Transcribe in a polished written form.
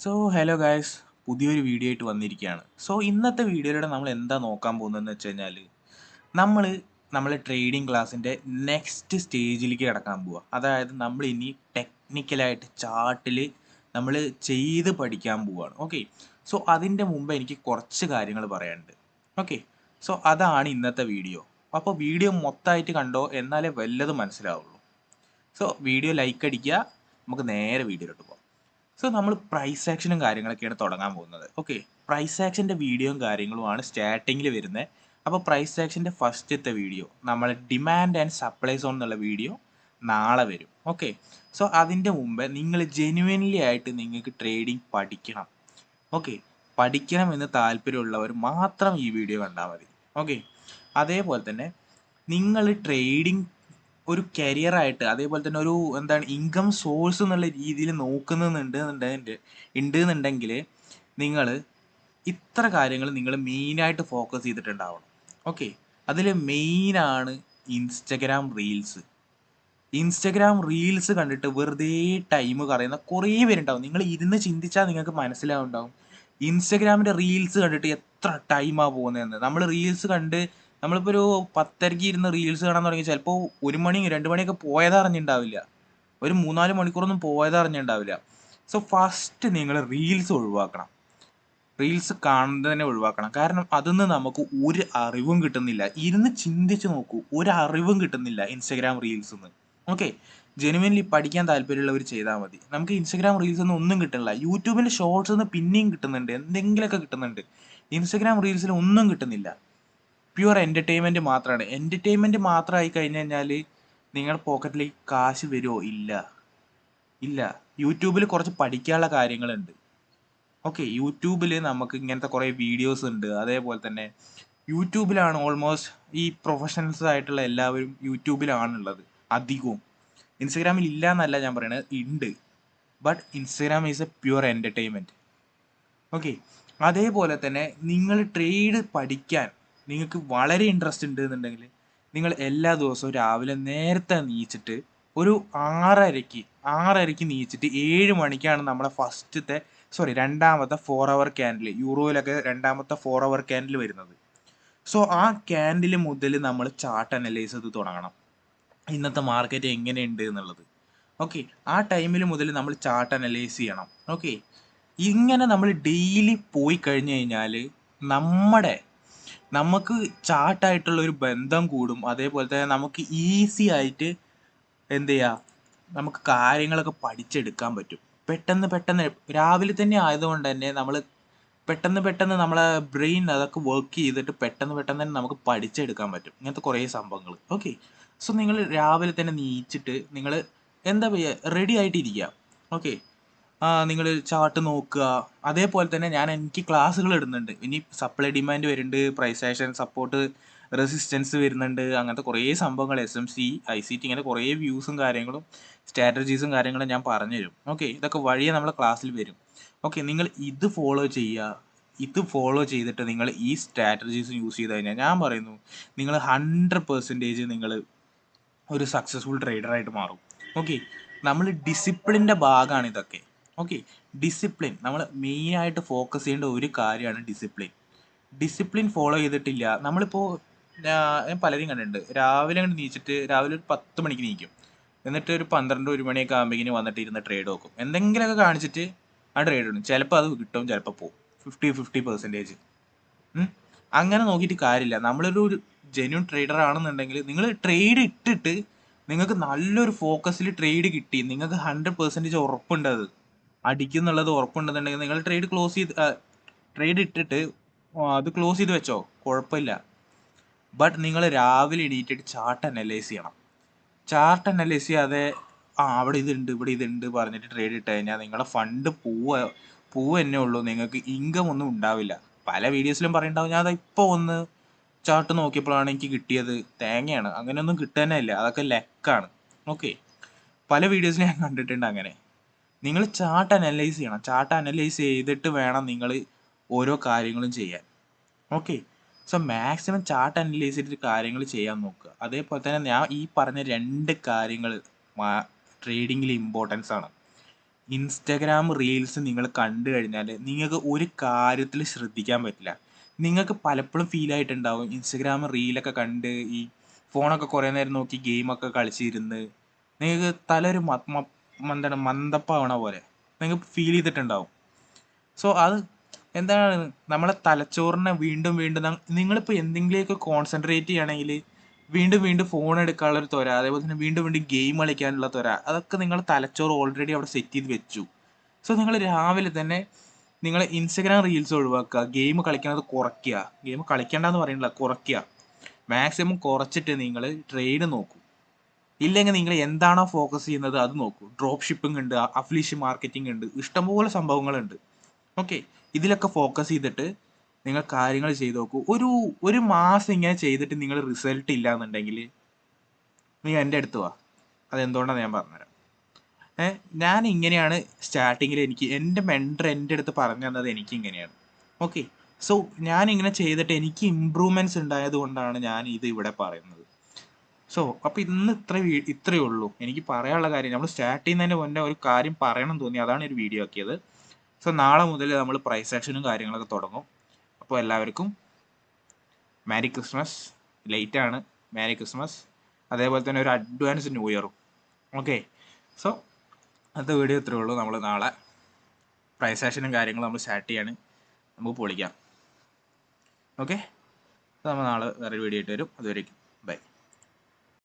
Hello guys, പുതിയൊരു video ആയിട്ട് വന്നിരിക്കുകയാണ്. ഇന്നത്തെ വീഡിയോയിലൂടെ നമ്മൾ എന്താ നോക്കാൻ പോകുന്നതെന്ന് വെച്ച് കഴിഞ്ഞാൽ നമ്മൾ നമ്മളെ ട്രേഡിംഗ് ക്ലാസ്സിൻ്റെ നെക്സ്റ്റ് സ്റ്റേജിലേക്ക് കിടക്കാൻ പോവുക. അതായത് നമ്മൾ ഇനി ടെക്നിക്കലായിട്ട് ചാർട്ടിൽ നമ്മൾ ചെയ്ത് പഠിക്കാൻ പോവുകയാണ്. ഓക്കെ, അതിൻ്റെ മുമ്പ് എനിക്ക് കുറച്ച് കാര്യങ്ങൾ പറയാനുണ്ട്. ഓക്കെ, അതാണ് ഇന്നത്തെ വീഡിയോ. അപ്പോൾ വീഡിയോ മൊത്തമായിട്ട് കണ്ടോ, എന്നാലേ വല്ലതും മനസ്സിലാവുള്ളൂ. വീഡിയോ ലൈക്ക് അടിക്കുക, നമുക്ക് നേരെ വീഡിയോയിലോട്ട് പോകാം. നമ്മൾ പ്രൈസ് ആക്ഷനും കാര്യങ്ങളൊക്കെയാണ് തുടങ്ങാൻ പോകുന്നത്. ഓക്കെ, പ്രൈസ് ആക്ഷൻ്റെ വീഡിയോയും കാര്യങ്ങളുമാണ് സ്റ്റാർട്ടിങ്ങിൽ വരുന്നത്. അപ്പോൾ പ്രൈസ് ആക്ഷൻ്റെ ഫസ്റ്റത്തെ വീഡിയോ നമ്മൾ ഡിമാൻഡ് ആൻഡ് സപ്ലൈ സോൺ എന്നുള്ള വീഡിയോ നാളെ വരും. ഓക്കെ, അതിൻ്റെ മുമ്പ് നിങ്ങൾ ജെന്യുവൻലി ആയിട്ട് നിങ്ങൾക്ക് ട്രേഡിംഗ് പഠിക്കണം. ഓക്കെ, പഠിക്കണം എന്ന് താല്പര്യമുള്ളവർ മാത്രം ഈ വീഡിയോ കണ്ടാൽ മതി. ഓക്കെ, അതേപോലെ തന്നെ നിങ്ങൾ ട്രേഡിംഗ് ഒരു കരിയറായിട്ട്, അതേപോലെ തന്നെ ഒരു എന്താണ് ഇൻകം സോഴ്സ് എന്നുള്ള രീതിയിൽ ഉണ്ടെന്നുണ്ടെങ്കിൽ നിങ്ങൾ ഇത്ര കാര്യങ്ങൾ നിങ്ങൾ മെയിനായിട്ട് ഫോക്കസ് ചെയ്തിട്ടുണ്ടാവണം. ഓക്കെ, അതിൽ മെയിനാണ് ഇൻസ്റ്റഗ്രാം റീൽസ് കണ്ടിട്ട് വെറുതെ ടൈം കളയുന്ന കുറേ പേരുണ്ടാവും. നിങ്ങൾ ഇരുന്ന് ചിന്തിച്ചാൽ നിങ്ങൾക്ക് മനസ്സിലാവുണ്ടാവും ഇൻസ്റ്റഗ്രാമിൻ്റെ റീൽസ് കണ്ടിട്ട് എത്ര ടൈമാണ് പോകുന്നതെന്ന്. നമ്മൾ റീൽസ് കണ്ട് നമ്മളിപ്പോൾ ഒരു 10:30 ഇരുന്ന് റീൽസ് കാണാൻ തുടങ്ങി ചിലപ്പോൾ 1 മണി 2 മണിയൊക്കെ പോയതറിഞ്ഞിട്ടുണ്ടാവില്ല. ഒരു 3-4 മണിക്കൂറൊന്നും പോയതറിഞ്ഞിട്ടുണ്ടാവില്ല. ഫസ്റ്റ് നിങ്ങൾ റീൽസ് ഒഴിവാക്കണം. റീൽസ് കാണുന്നത് തന്നെ ഒഴിവാക്കണം. കാരണം അതിന്ന് നമുക്ക് ഒരു അറിവും കിട്ടുന്നില്ല. ഇരുന്ന് ചിന്തിച്ച് നോക്കൂ, ഒരു അറിവും കിട്ടുന്നില്ല ഇൻസ്റ്റഗ്രാം റീൽസ് നിന്ന്. ഓക്കെ, ജെനുവിൻലി പഠിക്കാൻ താല്പര്യമുള്ളവർ ചെയ്താൽ മതി. നമുക്ക് ഇൻസ്റ്റഗ്രാം റീൽസ് ഒന്നും ഒന്നും കിട്ടുന്നില്ല. യൂട്യൂബിൻ്റെ ഷോർട്സ് നിന്ന് പിന്നെയും കിട്ടുന്നുണ്ട്, എന്തെങ്കിലുമൊക്കെ കിട്ടുന്നുണ്ട്. ഇൻസ്റ്റഗ്രാം റീൽസിൽ ഒന്നും കിട്ടുന്നില്ല. പ്യുവർ എൻ്റർടൈൻമെൻറ്റ് മാത്രമാണ്. എൻ്റർടൈൻമെൻറ്റ് മാത്രമായി കഴിഞ്ഞ് കഴിഞ്ഞാൽ നിങ്ങളുടെ പോക്കറ്റിലേക്ക് കാശ് വരുമോ? ഇല്ല. യൂട്യൂബിൽ കുറച്ച് പഠിക്കാനുള്ള കാര്യങ്ങളുണ്ട്. ഓക്കെ, യൂട്യൂബിൽ നമുക്ക് ഇങ്ങനത്തെ കുറേ വീഡിയോസ് ഉണ്ട്. അതേപോലെ തന്നെ യൂട്യൂബിലാണ് ഓൾമോസ്റ്റ് ഈ പ്രൊഫഷണൽസ് ആയിട്ടുള്ള എല്ലാവരും യൂട്യൂബിലാണുള്ളത് അധികവും. ഇൻസ്റ്റഗ്രാമിൽ ഇല്ല എന്നല്ല ഞാൻ പറയുന്നത്, ഉണ്ട്. But Instagram is A pure entertainment. Okay, അതേപോലെ തന്നെ നിങ്ങൾ ട്രേഡ് പഠിക്കാൻ നിങ്ങൾക്ക് വളരെ ഇൻട്രസ്റ്റ് ഉണ്ട് എന്നുണ്ടെങ്കിൽ നിങ്ങൾ എല്ലാ ദിവസവും രാവിലെ നേരത്തെ നീച്ചിട്ട് ഒരു 6:30 നീച്ചിട്ട് 7 മണിക്കാണ് നമ്മളെ രണ്ടാമത്തെ 4 അവർ ക്യാൻഡിൽ, യൂറോയിലൊക്കെ രണ്ടാമത്തെ 4 അവർ ക്യാൻഡിൽ വരുന്നത്. ആ ക്യാൻഡിൽ മുതൽ നമ്മൾ ചാർട്ട് അനലൈസ് ചെയ്ത് തുടങ്ങണം, ഇന്നത്തെ മാർക്കറ്റ് എങ്ങനെയുണ്ട് എന്നുള്ളത്. ഓക്കെ, ആ ടൈമിൽ മുതൽ നമ്മൾ ചാർട്ട് അനലൈസ് ചെയ്യണം. ഓക്കെ, ഇങ്ങനെ നമ്മൾ ഡെയിലി പോയി കഴിഞ്ഞു കഴിഞ്ഞാൽ നമുക്ക് ചാർട്ടായിട്ടുള്ള ഒരു ബന്ധം കൂടും. അതേപോലെ തന്നെ നമുക്ക് ഈസി ആയിട്ട് എന്ത് ചെയ്യുക, നമുക്ക് കാര്യങ്ങളൊക്കെ പഠിച്ചെടുക്കാൻ പറ്റും. പെട്ടെന്ന് രാവിലെ തന്നെ ആയതുകൊണ്ട് തന്നെ നമ്മൾ പെട്ടെന്ന് നമ്മളെ ബ്രെയിൻ അതൊക്കെ വർക്ക് ചെയ്തിട്ട് പെട്ടെന്ന് തന്നെ നമുക്ക് പഠിച്ചെടുക്കാൻ പറ്റും ഇങ്ങനത്തെ കുറേ സംഭവങ്ങൾ. ഓക്കെ, നിങ്ങൾ രാവിലെ തന്നെ നീച്ചിട്ട് നിങ്ങൾ എന്താ ചെയ്യുക, റെഡി ആയിട്ടിരിക്കുക. ഓക്കെ, നിങ്ങൾ ചാർട്ട് നോക്കുക. അതേപോലെ തന്നെ എനിക്ക് ക്ലാസ്സുകൾ ഇടുന്നുണ്ട്. ഇനി സപ്ലൈ ഡിമാൻഡ് വരുന്നുണ്ട്, പ്രൈസ് ആക്ഷൻ, സപ്പോർട്ട്, റെസിസ്റ്റൻസ് വരുന്നുണ്ട്. അങ്ങനത്തെ കുറേ സംഭവങ്ങൾ SMC, ICT, ഇങ്ങനെ കുറേ വ്യൂസും കാര്യങ്ങളും സ്ട്രാറ്റജീസും കാര്യങ്ങളും ഞാൻ പറഞ്ഞുതരും. ഓക്കെ, ഇതൊക്കെ വഴിയെ നമ്മളെ ക്ലാസ്സിൽ വരും. ഓക്കെ, നിങ്ങൾ ഇത് ഫോളോ ചെയ്യുക. ഇത് ഫോളോ ചെയ്തിട്ട് നിങ്ങൾ ഈ സ്ട്രാറ്റജീസ് യൂസ് ചെയ്ത് കഴിഞ്ഞാൽ ഞാൻ പറയുന്നു നിങ്ങൾ 100% നിങ്ങൾ ഒരു സക്സസ്ഫുൾ ട്രേഡറായിട്ട് മാറും. ഓക്കെ, നമ്മൾ ഡിസിപ്ലിൻ്റെ ഭാഗമാണ് ഇതൊക്കെ. ഓക്കെ, ഡിസിപ്ലിൻ നമ്മൾ മെയിനായിട്ട് ഫോക്കസ് ചെയ്യേണ്ട ഒരു കാര്യമാണ് ഡിസിപ്ലിൻ ഫോളോ ചെയ്തിട്ടില്ല നമ്മളിപ്പോൾ. ഞാൻ പലരും കണ്ടിട്ടുണ്ട്, രാവിലെ അങ്ങോട്ട് നീച്ചിട്ട് രാവിലെ ഒരു 10 മണിക്ക് നീക്കും, എന്നിട്ട് ഒരു 12-1 മണിയൊക്കെ ആകുമ്പോഴേക്കിന് വന്നിട്ട് ഇരുന്ന് ട്രേഡ് നോക്കും. എന്തെങ്കിലുമൊക്കെ കാണിച്ചിട്ട് ആ ട്രേഡ് ഇടും. ചിലപ്പോൾ അത് കിട്ടും, ചിലപ്പോൾ പോകും. 50-50%. അങ്ങനെ നോക്കിയിട്ട് കാര്യമില്ല. നമ്മളൊരു ജെന്യൂൻ ട്രേഡർ ആണെന്നുണ്ടെങ്കിൽ നിങ്ങൾ ട്രേഡ് ഇട്ടിട്ട് നിങ്ങൾക്ക് നല്ലൊരു ഫോക്കസിൽ ട്രേഡ് കിട്ടി, നിങ്ങൾക്ക് 100% ഉറപ്പുണ്ട് അത് അടിക്കുന്നുള്ളത് ഉറപ്പുണ്ടെന്നുണ്ടെങ്കിൽ നിങ്ങൾ ട്രേഡ് ഇട്ടിട്ട് അത് ക്ലോസ് ചെയ്ത് വെച്ചോ, കുഴപ്പമില്ല. ബട്ട് നിങ്ങൾ രാവിലെ എണീറ്റിട്ട് ചാർട്ട് അനലൈസ് ചെയ്യണം. ചാർട്ട് അനലൈസ് ചെയ്യാതെ അവിടെ ഇതുണ്ട് ഇവിടെ ഇതുണ്ട് പറഞ്ഞിട്ട് ട്രേഡ് ഇട്ട് കഴിഞ്ഞാൽ നിങ്ങളുടെ ഫണ്ട് പോവുക തന്നെ ഉള്ളൂ, നിങ്ങൾക്ക് ഇൻകം ഒന്നും ഉണ്ടാവില്ല. പല വീഡിയോസിലും പറയുന്നുണ്ടാവും, ഞാൻ ഇപ്പോൾ ഒന്ന് ചാർട്ട് നോക്കിയപ്പോഴാണ് എനിക്ക് കിട്ടിയത്, തേങ്ങയാണ്, അങ്ങനെയൊന്നും കിട്ടാനില്ല, അതൊക്കെ ലെക്കാണ്. ഓക്കെ, പല വീഡിയോസിലും ഞാൻ കണ്ടിട്ടുണ്ട് അങ്ങനെ. നിങ്ങൾ ചാർട്ട് അനലൈസ് ചെയ്യണം. ചാർട്ട് അനലൈസ് ചെയ്തിട്ട് വേണം നിങ്ങൾ ഓരോ കാര്യങ്ങളും ചെയ്യാൻ. ഓക്കെ, മാക്സിമം ചാർട്ട് അനലൈസ് ചെയ്തിട്ട് കാര്യങ്ങൾ ചെയ്യാൻ നോക്കുക. അതേപോലെ തന്നെ ഞാൻ ഈ പറഞ്ഞ 2 കാര്യങ്ങൾ ട്രേഡിങ്ങിൽ ഇമ്പോർട്ടൻസ് ആണ്. ഇൻസ്റ്റഗ്രാം റീൽസ് നിങ്ങൾ കണ്ടു കഴിഞ്ഞാൽ നിങ്ങൾക്ക് ഒരു കാര്യത്തിൽ ശ്രദ്ധിക്കാൻ പറ്റില്ല. നിങ്ങൾക്ക് പലപ്പോഴും ഫീൽ ആയിട്ടുണ്ടാവും ഇൻസ്റ്റഗ്രാം റീലൊക്കെ കണ്ട് ഈ ഫോണൊക്കെ കുറേ നേരം നോക്കി ഗെയിമൊക്കെ കളിച്ചിരുന്ന് നിങ്ങൾക്ക് തല ഒരു എന്താണ് മന്ദപ്പാവണ പോലെ നിങ്ങൾക്ക് ഫീൽ ചെയ്തിട്ടുണ്ടാവും. സോ അത് എന്താണ് നമ്മളെ തലച്ചോറിനെ വീണ്ടും വീണ്ടും നിങ്ങളിപ്പോൾ എന്തെങ്കിലുമൊക്കെ കോൺസെൻട്രേറ്റ് ചെയ്യണമെങ്കിൽ വീണ്ടും വീണ്ടും ഫോൺ എടുക്കാനുള്ള ഒരു ത്വര, അതേപോലെ തന്നെ വീണ്ടും വീണ്ടും ഗെയിം കളിക്കാനുള്ള ത്വര, അതൊക്കെ നിങ്ങൾ തലച്ചോറ് ഓൾറെഡി അവിടെ സെറ്റ് ചെയ്ത് വെച്ചു. സോ നിങ്ങൾ രാവിലെ തന്നെ നിങ്ങൾ ഇൻസ്റ്റഗ്രാം റീൽസ് ഒഴിവാക്കുക, ഗെയിം കളിക്കുന്നത് കുറയ്ക്കുക. ഗെയിം കളിക്കേണ്ടെന്ന് പറയുന്നില്ല, കുറയ്ക്കുക. മാക്സിമം കുറച്ചിട്ട് നിങ്ങൾ ട്രേഡ് നോക്കൂ. ഇല്ലെങ്കിൽ നിങ്ങൾ എന്താണോ ഫോക്കസ് ചെയ്യുന്നത് അത് നോക്കൂ. ഡ്രോപ്പ് ഷിപ്പിംഗ് ഉണ്ട്, അഫിലിയേഷൻ മാർക്കറ്റിംഗ് ഉണ്ട്, ഇഷ്ടംപോലെ സംഭവങ്ങളുണ്ട്. ഓക്കെ, ഇതിലൊക്കെ ഫോക്കസ് ചെയ്തിട്ട് നിങ്ങൾ കാര്യങ്ങൾ ചെയ്ത് നോക്കൂ. ഒരു മാസം ഇങ്ങനെ ചെയ്തിട്ട് നിങ്ങൾ റിസൾട്ട് ഇല്ല എന്നുണ്ടെങ്കിൽ നീ എൻ്റെ അടുത്ത് വാ. അതെന്തുകൊണ്ടാണ് ഞാൻ പറഞ്ഞുതരാം. ഞാൻ ഇങ്ങനെയാണ് സ്റ്റാർട്ടിങ്ങിൽ എനിക്ക് എൻ്റെ മെൻറ്റർ എൻ്റെ അടുത്ത് പറഞ്ഞു തന്നത് എനിക്ക് ഇങ്ങനെയാണ്. ഓക്കെ, സോ ഞാനിങ്ങനെ ചെയ്തിട്ട് എനിക്ക് ഇമ്പ്രൂവ്മെൻറ്റ്സ് ഉണ്ടായത് കൊണ്ടാണ് ഞാൻ ഇത് ഇവിടെ പറയുന്നത്. സോ അപ്പോൾ ഇന്ന് ഇത്രയേ ഉള്ളൂ എനിക്ക് പറയാനുള്ള കാര്യം. നമ്മൾ സ്റ്റാർട്ട് ചെയ്യുന്നതിന് മുന്നേ ഒരു കാര്യം പറയണം തോന്നി, അതാണ് ഒരു വീഡിയോ ആക്കിയത്. സോ നാളെ മുതൽ നമ്മൾ പ്രൈസ് ആക്ഷനും കാര്യങ്ങളൊക്കെ തുടങ്ങും. അപ്പോൾ എല്ലാവർക്കും മാരി ക്രിസ്മസ്. ലേറ്റാണ്, മാരി ക്രിസ്മസ്. അതേപോലെ തന്നെ ഒരു അഡ്വാൻസ് ന്യൂ ഇയറും. ഓക്കെ, സോ അടുത്ത വീഡിയോ ഇത്രയേ ഉള്ളൂ. നമ്മൾ നാളെ പ്രൈസ് ആക്ഷനും കാര്യങ്ങളും നമ്മൾ സ്റ്റാർട്ട് ചെയ്യാണ്. നമുക്ക് പൊളിക്കാം. ഓക്കെ, നമ്മൾ നാളെ വേറെ വീഡിയോ ആയിട്ട് വരും. അതുവരേക്കും ബൈ.